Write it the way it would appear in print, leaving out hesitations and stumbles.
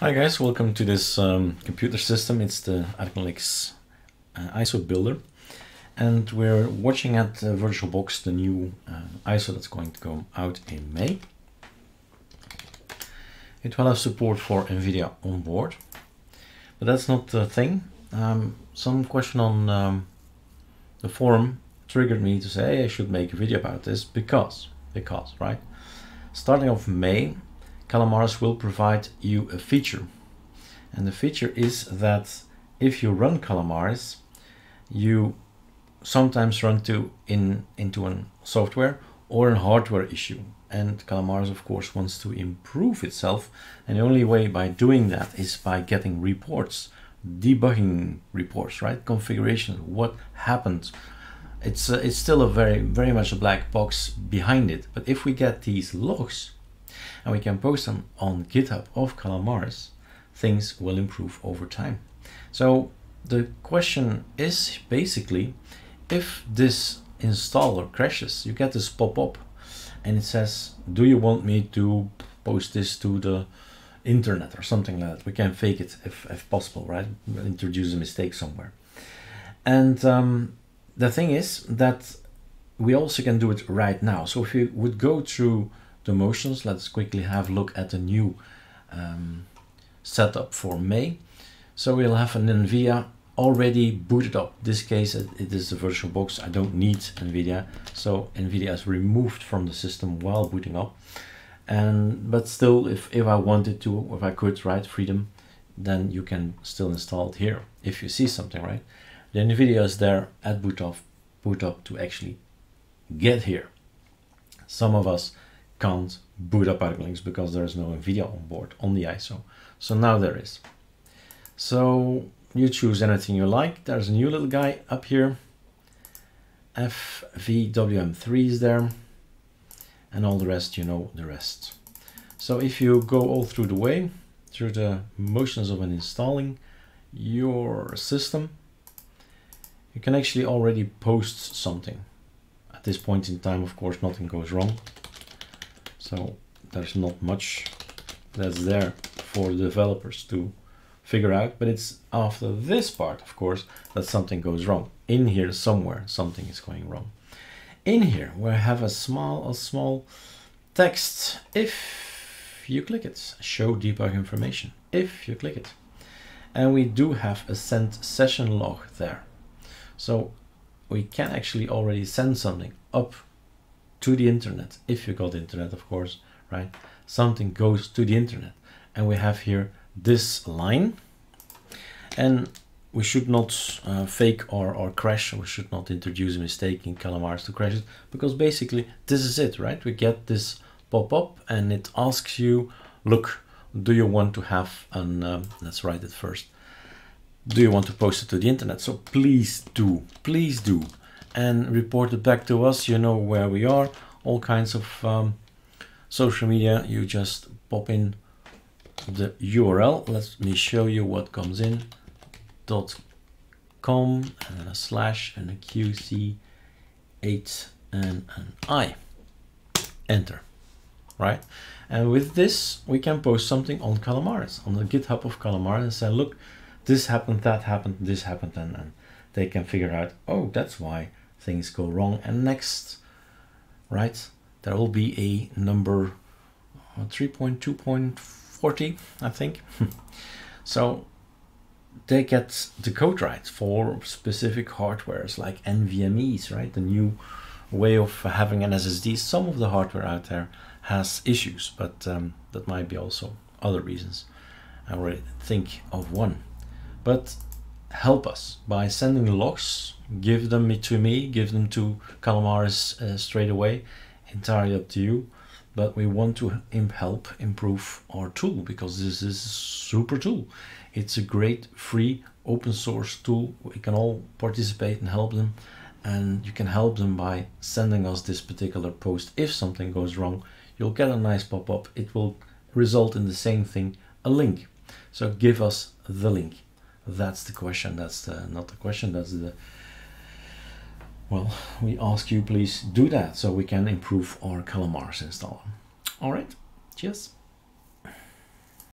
Hi guys, welcome to this computer system. It's the ArcoLinux ISO builder, and we're watching at VirtualBox, the new ISO that's going to go out in May. It will have support for NVIDIA on board, but that's not the thing. Some question on the forum triggered me to say, hey, I should make a video about this because, right? Starting off May, Calamares will provide you a feature, and the feature is that if you run Calamares, you sometimes run into a software or a hardware issue, and Calamares of course wants to improve itself, and the only way by doing that is by getting reports, debugging reports, right? Configuration, what happened. It's still a very much a black box behind it, but if we get these logs and we can post them on GitHub of Calamares, things will improve over time. So the question is basically, if this installer crashes, you get this pop-up and it says, do you want me to post this to the internet or something like that? We can fake it if possible, right? We'll introduce a mistake somewhere. And the thing is that we also can do it right now. So if you would go through the motions, let's quickly have a look at the new setup for May. So we'll have an NVIDIA already booted up. In this case, it is the VirtualBox. I don't need NVIDIA, so NVIDIA is removed from the system while booting up. But still, if I wanted to, if I could, right, freedom, then you can still install it here if you see something, right? The NVIDIA is there at boot up to actually get here. Some of us can't boot up ArcoLinux because there is no NVIDIA on board on the ISO. So now there is. So you choose anything you like. There's a new little guy up here. FVWM3 is there. And all the rest, you know the rest. So if you go all through the way, through the motions of installing your system, you can actually already post something. At this point in time, of course, nothing goes wrong. So there's not much that's there for the developers to figure out, but it's after this part, of course, that something goes wrong. In here somewhere, something is going wrong. In here, we have a small text. If you click it, show debug information. If you click it, and we do have a send session log there. So we can actually already send something up to the internet, if you got internet, of course, right? Something goes to the internet, and we have here this line, and we should not fake or crash. We should not introduce a mistake in Calamares to crash it, because basically this is it, right? We get this pop-up and it asks you, look, do you want to have an let's write it first, do you want to post it to the internet? So please do, and report it back to us. You know where we are, all kinds of social media. You just pop in the URL. Let me show you what comes in. .com and then a slash and a QC8 and an I. Enter, right? And with this, we can post something on Calamares, on the GitHub of Calamares, and say, look, this happened, that happened, this happened, and they can figure out, oh, that's why things go wrong. And next, right, there will be a number 3.2.40, I think. So they get the code right for specific hardwares like NVMEs, right? The new way of having an SSD. Some of the hardware out there has issues, but that might be also other reasons. I already think of one. But help us by sending logs, give them to me, give them to Calamares straight away, entirely up to you. But we want to help improve our tool, because this is a super tool. It's a great free open source tool. We can all participate and help them, and you can help them by sending us this particular post. If something goes wrong, you'll get a nice pop-up. It will result in the same thing, a link. So give us the link. That's the question. That's not the question, that's the, well, we ask you please do that so we can improve our Calamares installer. All right, cheers.